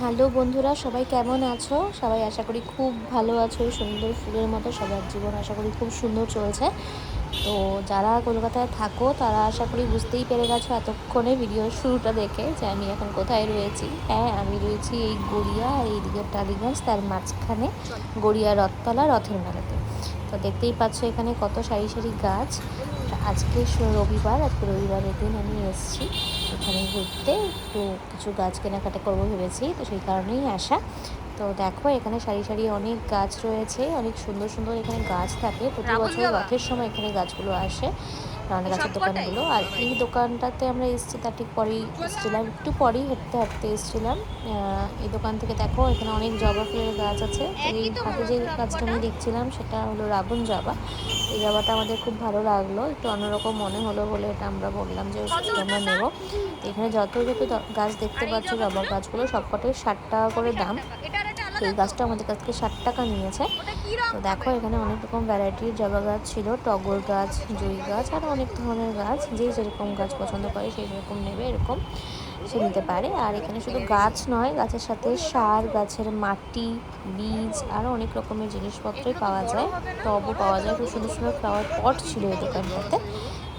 Hello বন্ধুরা, সবাই কেমন আছো? সবাই আশা করি খুব ভালো আছো। এই সুন্দর ফুলের মতো সবার জীবন আশা করি খুব সুন্দর চলছে। তো যারা কলকাতায় থাকো তারা আশা করি বুঝতেই পেরে গেছো এতক্ষণে ভিডিওর শুরুটা দেখে যে আমি এখন কোথায় রয়েছি। হ্যাঁ, আমি রয়েছি এই গড়িয়া আর এইদিকে টালিগঞ্জ, তার মাঝখানে গড়িয়া রথতলা রথের মেলাতে। তো দেখতেই পাচ্ছ এখানে কত সারি সারি গাছ। আজকে রবিবারের দিন আমি এসেছি এখানে ঘুরতে, একটু কিছু গাছ কেনাকাটা করবো ভেবেছি, তো সেই কারণেই আসা। তো দেখো এখানে সারি সারি অনেক গাছ রয়েছে, অনেক সুন্দর সুন্দর এখানে গাছ থাকে। প্রতি বছর রথের সময় এখানে গাছগুলো আসে, নানা গাছের দোকানগুলো। আর এই দোকানটাতে আমরা এসেছি, তার ঠিক পরেই এসেছিলাম, একটু পরেই হাঁটতে হাঁটতে এসেছিলাম। এই দোকান থেকে দেখো এখানে অনেক জবা ফুলের গাছ আছে। তো এই হাতে যে গাছটা আমি দেখছিলাম সেটা হলো রাবণ জবা। এই জবাটা আমাদের খুব ভালো লাগলো, একটু অন্যরকম মনে হলো বলে এটা আমরা বললাম যে আমরা নেবো। এখানে যত যত গাছ দেখতে পাচ্ছ, জবা গাছগুলো সবকটাই 60 টাকা করে দাম। তো এই গাছটা আমাদের কাছ থেকে 60 টাকা নিয়েছে। তো দেখো এখানে অনেক রকম ভ্যারাইটির জবা গাছ ছিল, টগর গাছ, জুঁই গাছ, আর অনেক ধরনের গাছ। যে যেরকম গাছ পছন্দ করে সেই সেরকম নেবে, এরকম সে নিতে পারে। আর এখানে শুধু গাছ নয়, গাছের সাথে সার, গাছের মাটি, বীজ, আরও অনেক রকমের জিনিসপত্রই পাওয়া যায়, টবও পাওয়া যায়। খুব সুন্দর সুন্দর ফ্লাওয়ার পট ছিল এই দোকানটাতে,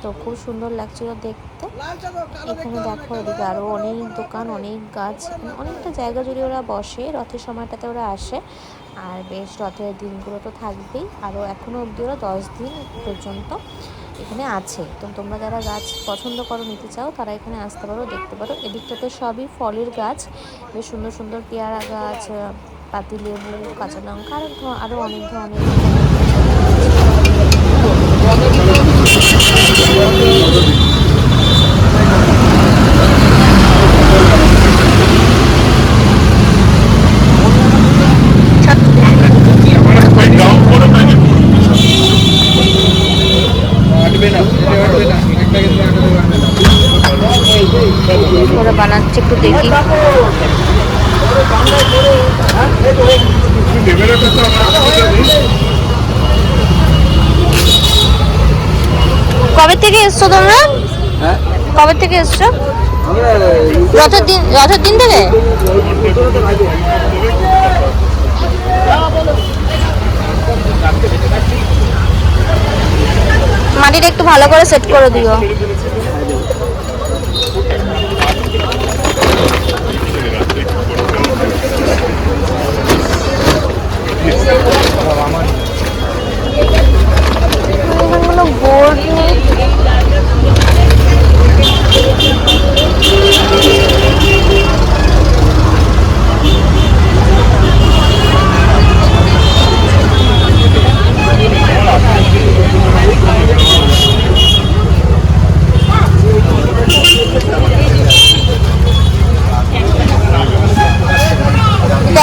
তো খুব সুন্দর লাগছিল দেখতে। এখানে দেখো এদিকে আরও অনেক দোকান, অনেক গাছ, অনেকটা জায়গা জুড়ে ওরা বসে। রথের সময়টাতে ওরা আসে, আর বেশ রথের দিনগুলো তো থাকবেই। আরও এখনও অবধি ওরা 10 দিন পর্যন্ত এখানে আছে। তো তোমরা যারা গাছ পছন্দ করো, নিতে চাও, তারা এখানে আসতে পারো, দেখতে পারো। এদিকটাতে সবই ফলের গাছ, বেশ সুন্দর সুন্দর পেয়ারা গাছ, পাতিলেবু, কাঁচা লঙ্কা, আরও অনেক ধরনের ওরা বানাচ্ছে, একটু দেখি। কবে থেকে এসছো তোমরা? কবে থেকে এসছো? রথের দিন থেকে? মাটিটা একটু ভালো করে সেট করে দিও। কোনো বোর্ড নেই।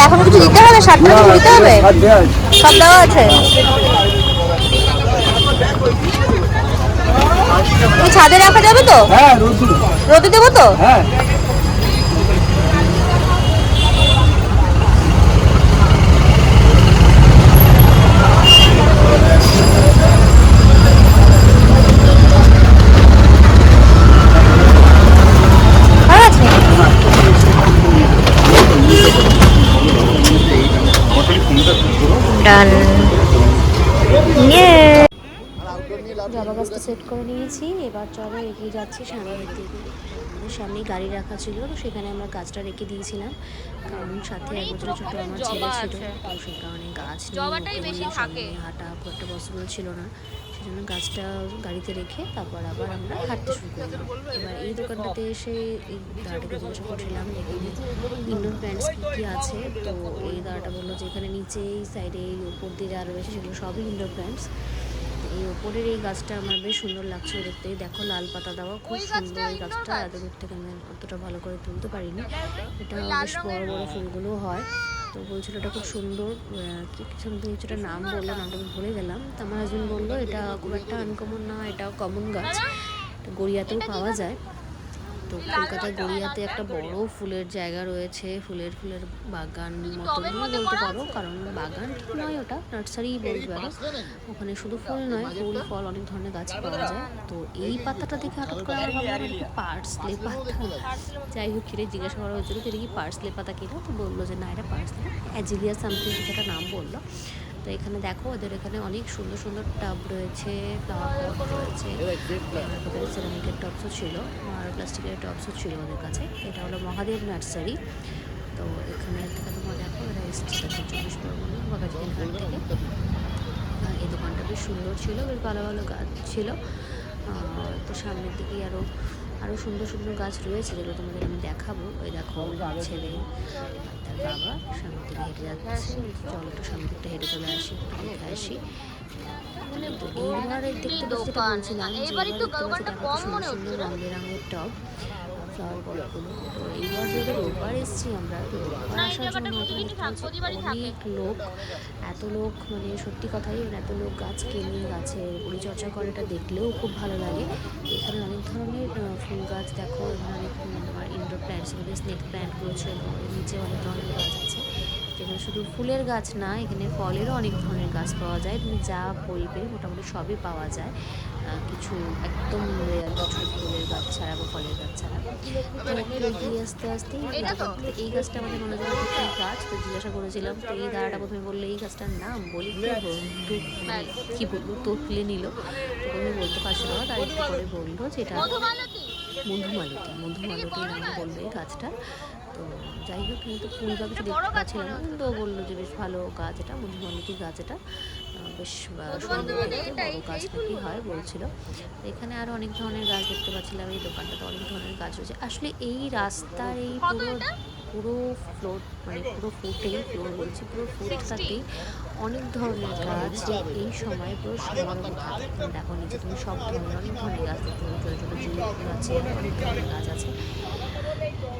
এখন কিছু দিতে হবে? 60 টাকা দিতে হবে? সব দেওয়া আছে? ছাদে রাখা যাবে তো? রোদে দেবো তো? জবা গাছটা সেট করে নিয়েছি, এবার চলো এগিয়ে যাচ্ছি সামনের দিকে। আমাদের সামনেই গাড়ি রাখা ছিল, তো সেখানে আমরা গাছটা রেখে দিয়েছিলাম, কারণ সাথে 1 বছরের ছোটো আমার ছেলে ছিল, তো সেই কারণে গাছ নিয়ে সামনে হাঁটা খুব একটা পসিবল ছিল না। সেজন্য গাছটা গাড়িতে রেখে তারপর আবার আমরা হাঁটতে শুরু করলাম। এবার এই দোকানটাতে এসে এই দাদাটাকে জিজ্ঞাসা করছিলাম যে এখানে ইনডোর প্ল্যান্টস কী আছে। তো এই দাদাটা বললো যে এখানে নিচে এই সাইডে এই উপর দিয়ে যা রয়েছে সেগুলো সবই ইনডোর প্ল্যান্টস। এই ওপরের এই গাছটা আমার বেশ সুন্দর লাগছে দেখতে। দেখো লাল পাতা দেওয়া, খুব সুন্দর এই গাছটা। এত দূর থেকে আমি অতটা ভালো করে তুলতে পারিনি। এটা বেশ বড় বড় ফুলগুলো হয়। তো বলছিল এটা খুব সুন্দর, কিছুটা নাম বললো, নামটা আমি ভুলে গেলাম। তো আমার হাজবেন্ড বললো এটা খুব একটা আনকমন না, এটা কমন গাছ, এটা গড়িয়াতেও পাওয়া যায়। তো তো কলকাতার গড়িয়াতে একটা বড় ফুলের জায়গা রয়েছে, ফুলের বাগান মতনই বলতে পারো, কারণ বাগান ঠিক নয়, ওটা নার্সারি বলতে পারো। ওখানে শুধু ফুল নয়, ফুল ফল অনেক ধরনের গাছ পাওয়া যায়। তো এই পাতাটা দেখে হঠাৎ করে আমার ভাবলাম এটা কি পার্সলে পাতা। যাই হোক, কিনে জিজ্ঞাসা করা হয়েছিল যে এটা কি পার্সলে পাতা কিনা, তো বললো যে না, এটা পার্সলে অ্যাজিলিয়া সামথিং কিছু একটা নাম বললো। তো এখানে দেখো ওদের এখানে অনেক সুন্দর সুন্দর টাব রয়েছে, ফ্লাওয়ার পট রয়েছে, সেরামিকের টবসও ছিল আর প্লাস্টিকের টবসও ছিল ওদের কাছে। এটা হলো মহাদেব নার্সারি। তো এখানে থেকে তোমরা দেখো এরা এসছে 24 পরগনা বাঘাযতীন হাট থেকে। এই দোকানটা বেশ সুন্দর ছিল, বেশ ভালো ভালো গাছ ছিল। তো সামনের দিকেই আরও সুন্দর সুন্দর গাছ রয়েছে, যেগুলো তোমাদের আমি দেখাবো। ওই দেখো ছেলে তার বাবা সামনে থেকে হেঁটে যাচ্ছে। চলো একটু সামনে দিকটা হেঁটে চলে আসি, একটু দেখে আসি। তো এইবারে দেখতে পাচ্ছি, যেটা বলছিলাম যে এবার দেখতে পাচ্ছি দেখো সুন্দর সুন্দর রঙ বেরঙের টব, ফ্লাওয়ার পটগুলো। তো এইবার যদি রোববার এসেছি আমরা, তো রোববার আসার জন্য অনেক লোক, এত লোক মানে সত্যি কথাই, এত লোক গাছ কেনে, গাছের পরিচর্যা করে, এটা দেখলেও খুব ভালো লাগে। এখানে অনেক ধরনের ফুল গাছ দেখো, এখানে অনেক ইনডোর প্ল্যান্টস, স্নেক প্ল্যান্টগুলো ছিল, এর নিচে অনেক ধরনের গাছ আছে। যেখানে শুধু ফুলের গাছ না, এখানে ফলেরও অনেক ধরনের গাছ পাওয়া যায়। তুমি যা বলবে মোটামুটি সবই পাওয়া যায়, কিছু একদম রেয়ার কিছু ফুলের গাছ ছাড়া বা ফলের গাছ ছাড়া। তো এগিয়ে আস্তে আস্তে এই গাছটা আমাদের মনোযোগ কী গাছ, তো জিজ্ঞাসা করেছিলাম। তো এই দাঁড়াটা প্রথমে বললো এই গাছটার নাম, বলি কী বললো, তো তুলে নিল। তো প্রথমে বলতে পারছিল না, তার একটু পরে বললো যে এটা মধুমালতী নাম বললো এই গাছটা। তো যাই হোক, কিন্তু ফুল গাছ দেখতে পাচ্ছিলাম না, কিন্তু বললো যে বেশ ভালো গাছ এটা, মধুমালতী গাছ এটা, বেশ সুন্দর দেখতে, বড় গাছ নাকি হয় বলছিল। এখানে আরও অনেক ধরনের গাছ দেখতে পাচ্ছিলাম। এই দোকানটাতে অনেক ধরনের গাছ রয়েছে। আসলে এই রাস্তার এই পুরো ফ্লোর, মানে পুরো ফ্লোর বলছি, পুরো ফুটটাতেই অনেক ধরনের গাছ এই সময় পুরো সমারোহ থাকে। দেখো নিচে তুমি সব ধরনের অনেক ধরনের গাছ দেখতে পাবো, ছোটো ছোটো জুঁই ফুল আছে, অনেক ধরনের গাছ আছে।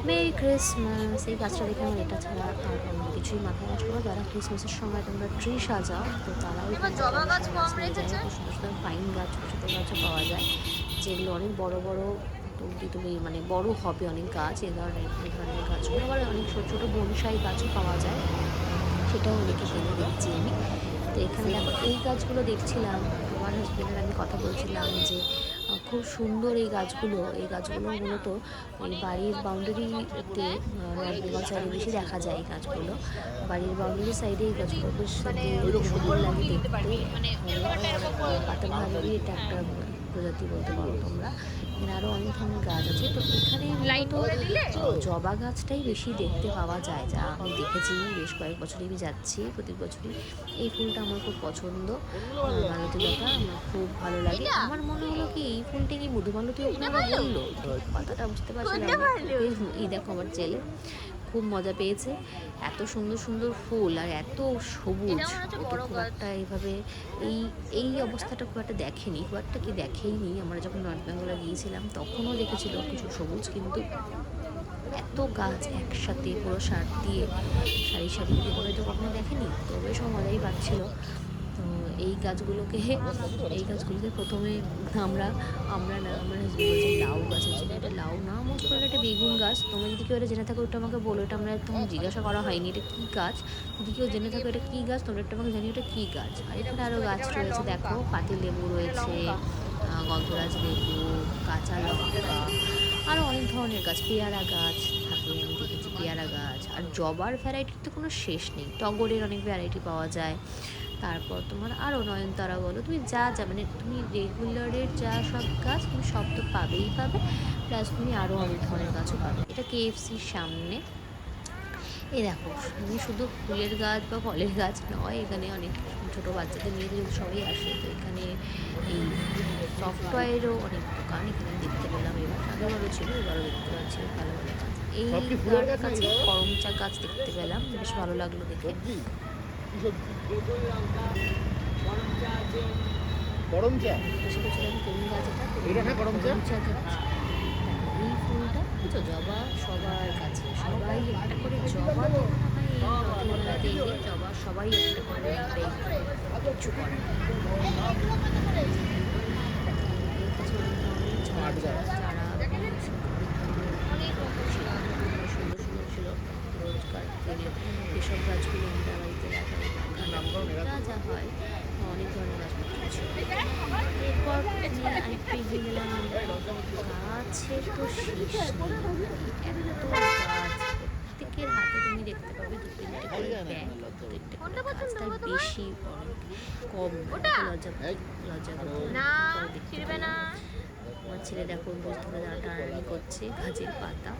মেরি ক্রিসমাস, এই গাছটা দেখে আমার এটা ছাড়া আর অন্য কিছুই মাথায় আসলো না। যারা ক্রিসমাসের সময় তোমরা ট্রি সাজাও, তো তারাও নিয়ে যায়। খুব সুন্দর সুন্দর পাইন গাছ, ছোটো ছোটো গাছও পাওয়া যায়, যেগুলো অনেক বড় বড় তুমি মানে বড় হবে অনেক গাছ। এই ধরনের গাছগুলো আবার অনেক ছোটো ছোটো বনসাই গাছও পাওয়া যায়, সেটাও অনেকে কিনে দেখছি আমি। তো এখানে দেখো এই গাছগুলো দেখছিলাম, তোমার হাজবেন্ডের আমি কথা বলছিলাম যে খুব সুন্দর এই গাছগুলো মূলত ওই বাড়ির বাউন্ডারিতে, নর্থ বেঙ্গল সাইডে বেশি দেখা যায় এই গাছগুলো। বাড়ির বাউন্ডারি সাইডে এই গাছগুলো বেশ সুন্দর লাগে দেখতে। পাতাবাহারেরই এটা একটা প্রজাতি বলতে পারো তোমরা। এখানে আরও অনেক ধরনের গাছ আছে। তো এখানে জবা গাছটাই বেশি দেখতে পাওয়া যায়, যা আমি দেখেছি বেশ কয়েক বছরই আমি যাচ্ছি, প্রতি বছরই। এই ফুলটা আমার খুব পছন্দ, মালতীলতা, আমার খুব ভালো লাগে। আমার মনে হলো কি এই ফুলটা কি মধুমালতী ওখানে বললো, কথাটা বুঝতে পারছিলাম। এই দেখো আমার ছেলে খুব মজা পেয়েছে, এত সুন্দর সুন্দর ফুল আর এত সবুজ, খুব একটা এইভাবে এই অবস্থাটা খুব একটা দেখেনি, খুব একটা কি দেখেইনি। আমরা যখন নর্থ বেঙ্গলে গিয়েছিলাম তখনও দেখেছিল কিছু সবুজ, কিন্তু এত গাছ একসাথে পুরো সারি সারি এভাবে তো কখনো দেখেনি। তো বেশ মজাই পাচ্ছিল। তো এই গাছগুলোকে প্রথমে আমরা বলছি লাউ গাছ হচ্ছে না, এটা লাউ না, মোট করে একটা বেগুন গাছ। তোমরা যদি কেউ এটা জেনে থাকো ওটা আমাকে বলো, এটা আমরা একদম জিজ্ঞাসা করা হয়নি এটা কী গাছ। যদি কেউ জেনে থাকো এটা কী গাছ, তোমরা একটা আমাকে জানি ওটা কী গাছ। আর এখানে আরও গাছ রয়েছে, দেখো পাতিল লেবু রয়েছে, গন্ধরাজ লেবু, কাঁচা লঙ্কা, আরও অনেক ধরনের গাছ, পেয়ারা গাছ থাকে আমি দেখেছি, পেয়ারা গাছ। আর জবার ভ্যারাইটির তো কোনো শেষ নেই, টগরের অনেক ভ্যারাইটি পাওয়া যায়। তারপর তোমার আরও নয়নতারা বলো, তুমি যা মানে তুমি রেগুলারের যা সব গাছ তুমি সব তো পাবে, প্লাস তুমি আরও অনেক ধরনের গাছও পাবে। এটা কেএফসির সামনে। এই দেখো, আমি শুধু ফুলের গাছ বা ফলের গাছ নয়, এখানে অনেক ছোটো বাচ্চাদের নিয়ে সবাই আসে। তো এখানে এই সফটওয়্যারও অনেক দোকান এখানে দেখতে পেলাম। আগেবারও ছিল, এবারও দেখতে পাচ্ছি ভালো ভালো গাছ। এই কাছে করমচা গাছ দেখতে পেলাম, বেশ ভালো লাগলো দেখে। এই ফুলটা বুঝছো, জবা সবার কাছে, সবাই একটা করে জবা, তো জবা সবাই একটা করে কিছু করে। হয়, অনেক ধরনের গাছপত্র ছিল। এরপর আরেকটু এগিয়ে গেলাম, গাছের তো শেষ নেই, এত গাছ, প্রত্যেকের হাতে তুমি দেখতে পাবে 2-3টে করে ব্যাগ, 2-3টে করে গাছ, তার বেশি অনেক কম লজ্জাবতী দেখতে না। আমার ছেলে দেখো বসে ধরে টানাটানি করছে গাছের পাতা,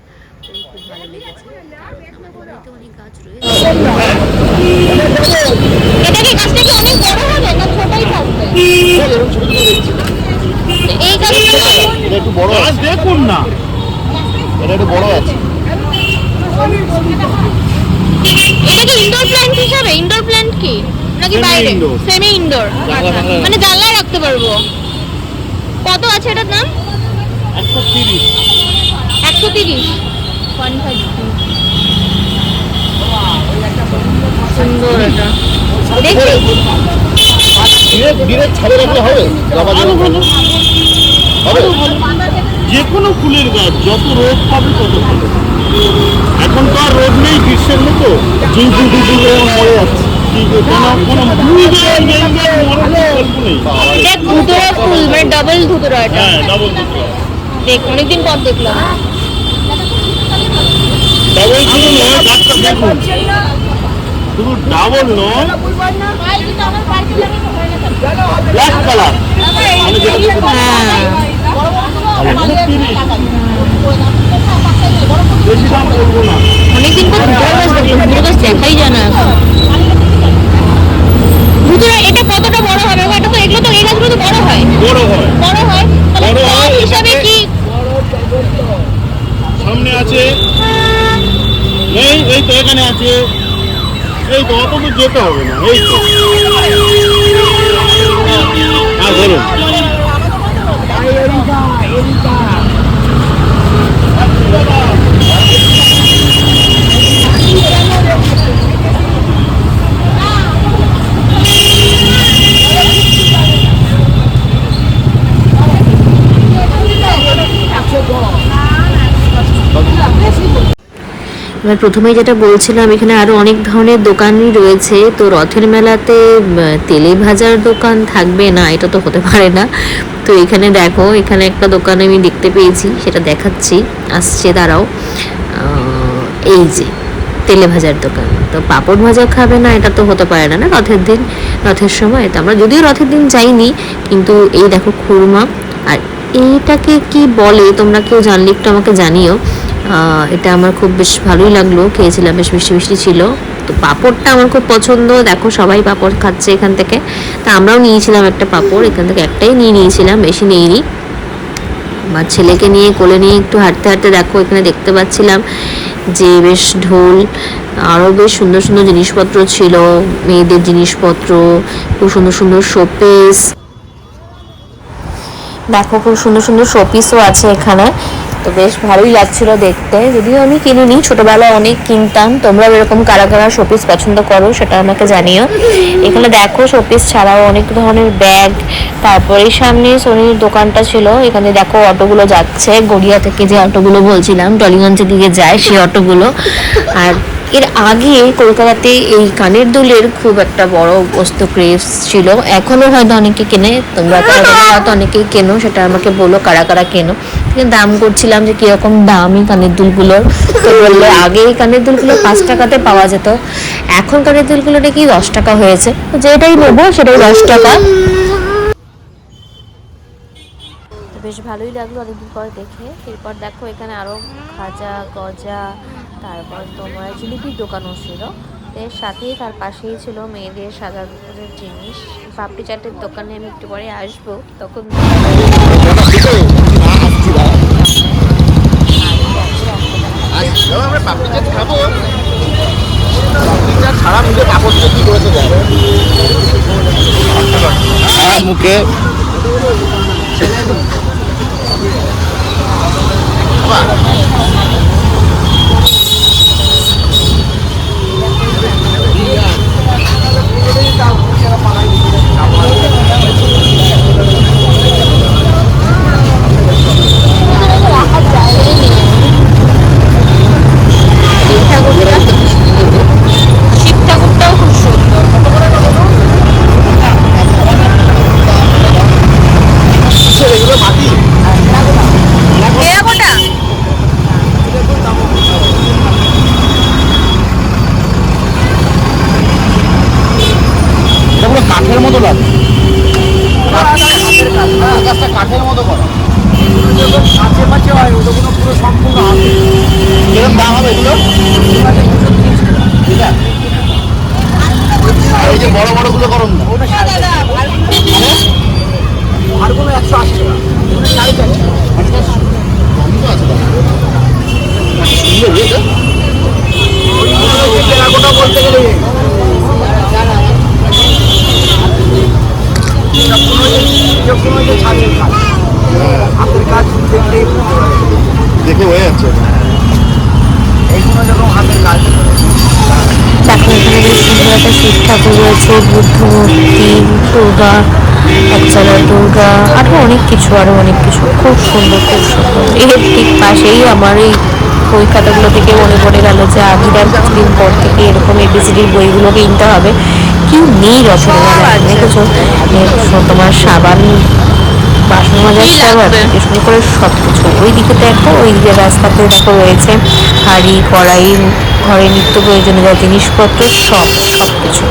ওর খুব ভালো লেগেছে, কারণ আমাদের বাড়িতে অনেক গাছ রয়েছে। এই গাছটা একটু বড় আছে, দেখুন না, এটা একটু বড় আছে। এটা কি ইনডোর প্ল্যান্ট হিসাবে? ইনডোর প্ল্যান্ট কি নাকি বাইরে? সেমি ইনডোর, মানে জানলায় রাখতে পারবো। কত আছে এটার দাম? 130। 130 সুন্দর। এটা দেখি ডিরেক্ট ছাড়ে রাখলে হবে, যে কোনো ফুলের গাছ যত রোদ পাবে তত ভালো। এখন তো আর রোদ নেই, গ্রীষ্মের মতো ঝিঁঝি মরে যাচ্ছে। ডাবল ধুতরা, দেখ অনেকদিন পর দেখলাম। ডাবল শুধু নয়, গাছটা দেখুন, শুধু ডাবল নয়, ব্ল্যাক কালার। অনেকদিন পর ভুতুরা গাছ দেখলাম, ভুতুরা গাছ দেখাই যায় না এখন। ভুতুরা এটা কতটা বড় হবে? এটা তো এগুলো তো এই গাছগুলো তো বড় হয়, বড় হয়, বড় হয়। তাহলে টব হিসাবে কি সামনে আছে? এই তো এখানে আছে, এই তো অত তো যেতে হবে না, এই তো। হ্যাঁ বলুন। এবার প্রথমেই যেটা বলছিলাম, এখানে আরও অনেক ধরনের দোকানই রয়েছে। তো রথের মেলাতে তেলে ভাজার দোকান থাকবে না, এটা তো হতে পারে না। তো এখানে দেখো, এখানে একটা দোকান আমি দেখতে পেয়েছি, সেটা দেখাচ্ছি, আসছে দাঁড়াও। এই যে তেলে ভাজার দোকান। তো পাঁপড় ভাজা খাবে না, এটা তো হতে পারে না, না রথের দিন, রথের সময়। তো আমরা যদিও রথের দিন যাইনি, কিন্তু এই দেখো খুরমা। আর এইটাকে কি বলে তোমরা কেউ জানলে একটু আমাকে জানিও। এটা আমার খুব বেশ ভালোই লাগলো, খেয়েছিলাম, বেশ মিষ্টি মিষ্টি ছিল। তো পাঁপড়টা আমার খুব পছন্দ, দেখো সবাই পাঁপড় খাচ্ছে এখান থেকে। তা আমরাও নিয়েছিলাম একটা পাঁপড়, এখান থেকে একটাই নিয়েছিলাম, বেশি নিইনি। আমার ছেলেকে নিয়ে কোলে নিয়ে একটু হাঁটতে হাঁটতে দেখো এখানে দেখতে পাচ্ছিলাম যে বেশ ঢোল, আরও বেশ সুন্দর সুন্দর জিনিসপত্র ছিল, মেয়েদের জিনিসপত্র, খুব সুন্দর সুন্দর শোপিস। দেখো খুব সুন্দর সুন্দর শোপিসও আছে এখানে। তো বেশ ভালোই লাগছিল দেখতে, যদিও আমি কিনিনি, ছোটবেলায় অনেক কিনতাম। তোমরা এরকম কারা কারা শোপিস পছন্দ করো সেটা আমাকে জানিও। এখানে দেখো শোপিস ছাড়াও অনেক ধরনের ব্যাগ। তারপরে সামনে সোনির দোকানটা ছিল, এখানে দেখো অটোগুলো যাচ্ছে, গড়িয়া থেকে যে অটোগুলো বলছিলাম টলিগঞ্জের দিকে যায় সেই অটোগুলো। আর এর আগে কলকাতাতে এই কানের দুলের খুব একটা বড় বস্তু ক্রেজ ছিল, এখনো হয়তো অনেকে কেনে, তোমরা হয়তো অনেকেই কেনো, সেটা আমাকে বলো কারা কারা কেনো। দাম করছিলাম যে কিরকম দাম এই কানের দুলগুলোর, তো বললো আগে এই কানের দুলগুলো 5 টাকাতে পাওয়া যেত, এখন কানের দুলগুলো নাকি 10 টাকা হয়েছে। যেটাই নেবো সেটাই 10 টাকা। বেশ ভালোই লাগলো অনেকদিন পর দেখে। এরপর দেখো এখানে আরও খাজা গজা, তারপর তোমার জিলিপির দোকানও ছিল, এর সাথেই তার পাশেই ছিল মেয়েদের সাজার জিনিস। পাপড়ি চাটের দোকানে আমি একটু পরে আসবো, তখন আমরা পাপড়ি চাট খাবো। ছাড়া মুখে কাপড় কি করেছে মুখে এই যে বড় বড় গুলো করুন না, আর কোনো 180 টাকা, 450 বলতে গেলে হাতের কাজ দেখে হয়ে যাচ্ছে, এইগুলো যখন হাতের কাজ। দেখো এখানে বেশ সুন্দর একটা শিব ঠাকুর রয়েছে, বুদ্ধ মূর্তি, দুর্গা, একচালা দুর্গা, আরও অনেক কিছু খুব সুন্দর খুব সুন্দর। এর ঠিক পাশেই আমার এই বই খাতাগুলো থেকে মনে পড়ে গেল যে আবিরার কিছুদিন পর থেকে এরকম এবিসিডির বইগুলো কিনতে হবে। কি নেই রচনায় দেখেছো, তোমার সাবান, বাসন মাজার সাবান থেকে শুরু করে সব কিছু। ওই দিকে দেখো, ওই দিকে রাস্তাতে দেখো রয়েছে হাঁড়ি কড়াই, ঘরে নিত্য প্রয়োজনীয় যা জিনিসপত্র সব কিছু।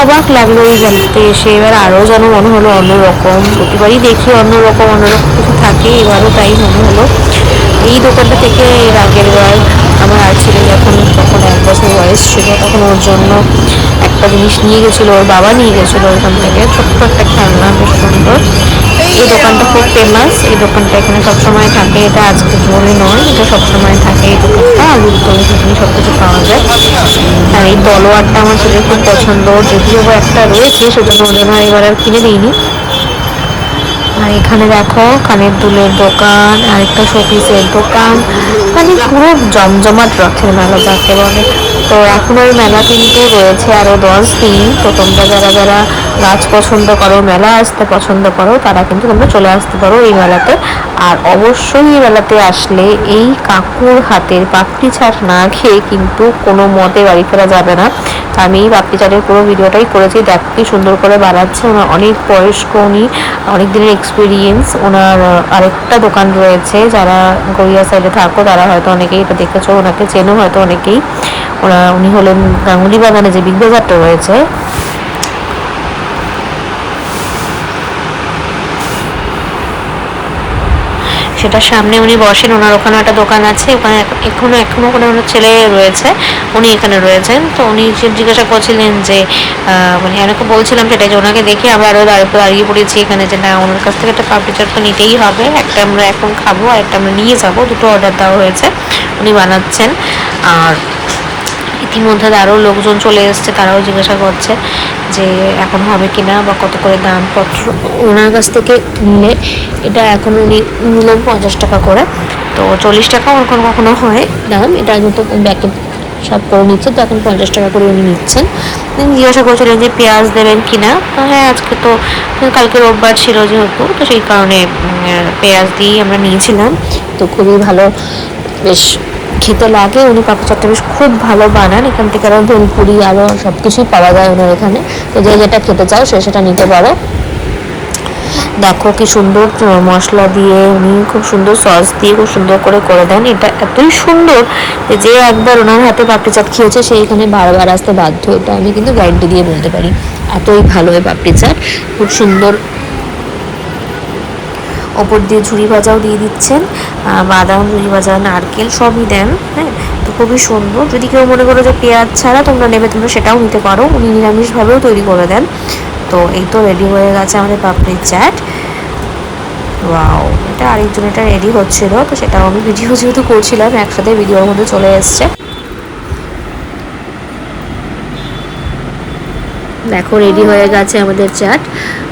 অবাক লাগলো এই জানতে এসে। এবার আরও যেন মনে হলো অন্যরকম, প্রতিবারই দেখি অন্যরকম কিছু থাকে, এবারও তাই মনে হলো। এই দোকানটা থেকে এর আগের বার আমার আর ছেলে যখন তখন 1 বছর বয়স ছিল, তখন ওর জন্য একটা জিনিস নিয়ে গেছিলো, ওর বাবা নিয়ে গেছিলো ওখান থেকে, ছোট্ট একটা খেলনা, বেশ সুন্দর। এই দোকানটা খুব ফেমাস, এই দোকানটা এখানে সবসময় থাকে, এটা আজকে বলে নয়, এটা সবসময় থাকে এই দোকানটা। আলুর দই ঘুগনি সব কিছু পাওয়া যায়। আর এই তলোয়ারটা আমার ছেলের খুব পছন্দ, যদিও বা একটা রয়েছে, সেজন্য ওর জন্য এবার আর কিনে দিইনি। আর এখানে দেখো কানের দুলের দোকান, আরেকটা শোপিসের দোকান, মানে পুরো জমজমাট রথের মেলা যাকে বলে। তো এখন ওই মেলা কিন্তু রয়েছে আরও 10 দিন। তো তোমরা যারা যারা গাছ পছন্দ করো, মেলা আসতে পছন্দ করো, তারা কিন্তু তোমরা চলে আসতে পারো এই মেলাতে। আর অবশ্যই এই মেলাতে আসলে এই কাকুর হাতের পাপড়ি চাট না খেয়ে কিন্তু কোনো মতে বাড়ি ফেরা যাবে না। আমি এই পাপড়ি চাটের পুরো ভিডিওটাই করেছি, দেখো কি সুন্দর করে বানাচ্ছে। ওনার অনেক বয়স্ক, উনি অনেক দিনের এক্সপিরিয়েন্স। ওনার আরেকটা দোকান রয়েছে, যারা গড়িয়া সাইডে থাকো তারা হয়তো অনেকেই এটা দেখেছো, ওনাকে চেনো হয়তো অনেকেই। উনি হলেন গাঙ্গুলি বাগানে যে বিগ বাজারটা রয়েছে, সেটার সামনে উনি বসেন। ওনার ওখানে একটা দোকান আছে, ওখানে এখনো কোনো ওনার ছেলে রয়েছে, উনি এখানে রয়েছেন। তো উনি জিজ্ঞাসা করছিলেন যে মানে আমাকে বলছিলাম সেটা, যে ওনাকে দেখে আমরা আরও দাঁড়িয়ে পড়েছি এখানে, যে না ওনার কাছ থেকে একটা পাপড়ি চাট তো নিতেই হবে। একটা আমরা এখন খাবো আর একটা আমরা নিয়ে যাবো, দুটো অর্ডার দেওয়া হয়েছে, উনি বানাচ্ছেন। আর ইতিমধ্যে আরও লোকজন চলে এসছে, তারাও জিজ্ঞাসা করছে যে এখন হবে কিনা বা কত করে দামপত্র। ওনার কাছ থেকে নিলে এটা এখন উনি নিলেন 50 টাকা করে, তো 40 টাকাও এখন কখনো হয় দাম, এটা যেহেতু ব্যাকে সব করে নিচ্ছে, তো এখন 50 টাকা করে উনি নিচ্ছেন। জিজ্ঞাসা করছিলেন যে পেঁয়াজ দেবেন কিনা। হ্যাঁ, আজকে তো কালকে রোববার ছিল যেহেতু, তো সেই কারণে পেঁয়াজ দিয়েই আমরা নিয়েছিলাম। তো খুবই ভালো, বেশ খেতে লাগে। উনি পাপড়ি চাটটা বেশ খুব ভালো বানান। এখান থেকে আরও ভেলপুরি আরও সব কিছুই পাওয়া যায় ওনার এখানে, তো যে যেটা খেতে চাও সেটা নিতে পারো। দেখো কি সুন্দর মশলা দিয়ে, উনি খুব সুন্দর সস দিয়ে খুব সুন্দর করে দেন। এটা এতই সুন্দর যে একবার ওনার হাতে পাপড়ি চাট খেয়েছে সে এখানে বারবার আসতে বাধ্য, এটা আমি কিন্তু গ্যারান্টি দিয়ে বলতে পারি। এতই ভালো হয় পাপড়ি চাট, খুব সুন্দর। ওপর দিয়ে ঝুড়ি ভাজাও দিয়ে দিচ্ছেন, বাদাম, ঝুড়ি ভাজা, নারকেল সবই দেন। হ্যাঁ, তো খুবই সুন্দর। যদি কেউ মনে করো যে পেঁয়াজ ছাড়া তোমরা নেবে, তোমরা সেটাও নিতে পারো, উনি নিরামিষভাবেও তৈরি করে দেন। তো এই তো রেডি হয়ে গেছে আমাদের পাপড়ির চাট। ওয়াও, এটা আরেকজন এটা রেডি হচ্ছিল, তো সেটাও আমি ভিডিও যেহেতু করছিলাম একসাথে ভিডিওর মধ্যে চলে এসছে। দেখো রেডি হয়ে গেছে আমাদের চাট,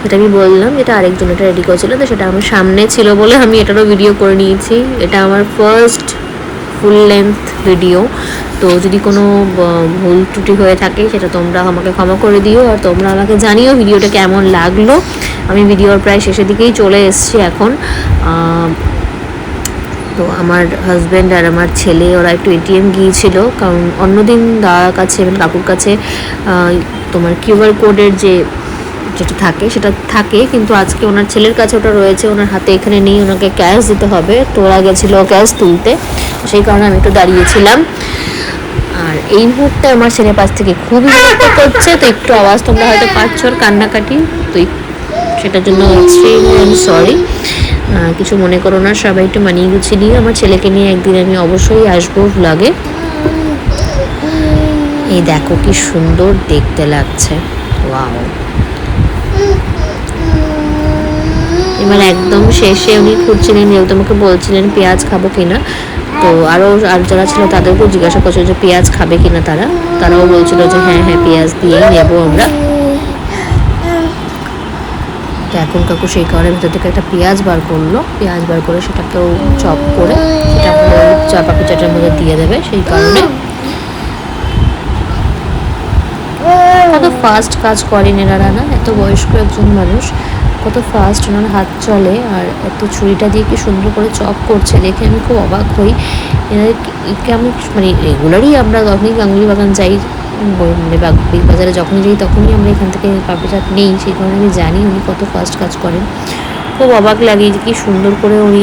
যেটা আমি বললাম যেটা আরেকজন এটা রেডি করেছিল, তো সেটা আমার সামনে ছিল বলে আমি এটারও ভিডিও করে নিয়েছি। এটা আমার ফার্স্ট ফুল লেন্থ ভিডিও, তো যদি কোনো ভুল ত্রুটি হয়ে থাকে সেটা তোমরা আমাকে ক্ষমা করে দিও। আর তোমরা আমাকে জানিও ভিডিওটা কেমন লাগলো। আমি ভিডিওর প্রায় শেষের দিকেই চলে এসেছি এখন। তো আমার হাজব্যান্ড আর আমার ছেলে ওরা একটু এটিএম গিয়েছিল, কারণ অন্যদিন দাদার কাছে মানে কাকুর কাছে তোমার কিউআর কোডের যেটা থাকে সেটা থাকে, কিন্তু আজকে ওনার ছেলের কাছে ওটা রয়েছে, ওনার হাতে এখানে নেই, ওনাকে ক্যাশ দিতে হবে। তো ওরা গেছিলো ক্যাশ তুলতে, সেই কারণে আমি একটু দাঁড়িয়েছিলাম। আর এই মুহূর্তে আমার ছেলের পাশ থেকে খুবই বিরক্ত করছে, তো একটু আওয়াজ তোমরা হয়তো পাচ্ছ, কান্নাকাটি, তো সেটার জন্য এক্সট্রিমলি সরি, কিছু মনে করো না, সবাই একটু মানিয়ে গুছিয়ে নিয়ে। আমার ছেলেকে নিয়ে একদিন আমি অবশ্যই আসবো ভ্লগে। এই দেখো কি সুন্দর দেখতে লাগছে, ওয়াও। এবার একদম শেষে উনি খুঁজছিলেন, যেহেতু আমাকে বলছিলেন পেঁয়াজ খাবো কিনা, তো আর যারা ছিল তাদেরকেও জিজ্ঞাসা করছিল যে পেঁয়াজ খাবে কিনা তারাও বলছিল যে হ্যাঁ হ্যাঁ পেঁয়াজ দিয়েই নেবো আমরা। তো এখন কাকু সেই কারণে ভেতর থেকে একটা পেঁয়াজ বার করলো, পেঁয়াজ বার করে সেটাকেও চপ করে সেটা চা পাপড়ি চাটের মধ্যে দিয়ে দেবে, সেই কারণে। কত ফাস্ট কাজ করেন এনারা না, এত বয়স্ক একজন মানুষ, কত ফাস্ট ওনার হাত চলে, আর এত ছুরিটা দিয়ে কি সুন্দর করে চপ করছে দেখে আমি খুব অবাক হই। এনাদেরকে আমি মানে রেগুলারই আমরা যখনই গাঙ্গুলি বাগান যাই, মানে বিগ বাজারে যখনই যাই তখনই আমরা এখান থেকে পাপড়ি চাট নেই, সেই কারণে আমি জানি উনি কত ফাস্ট কাজ করেন। খুব অবাক লাগে যে কি সুন্দর করে উনি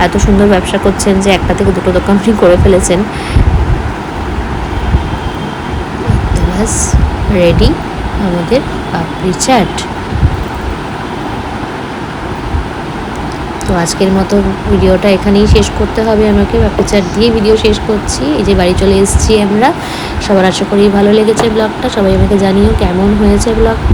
এত সুন্দর ব্যবসা করছেন, যে একটা থেকে দুটো দোকান উনি করে ফেলেছেন। ব্যাস রেডি আমাদের পাপড়ি চাট। তো আজকের মতো ভিডিওটা এখানেই শেষ করতে হবে আমাকে, পাপড়ি চাট দিয়ে ভিডিও শেষ করছি। এই যে বাড়ি চলে এসেছি আমরা, সবার আশা করি ভালো লেগেছে ব্লগটা, সবাই আমাকে জানিও কেমন হয়েছে ব্লগটা।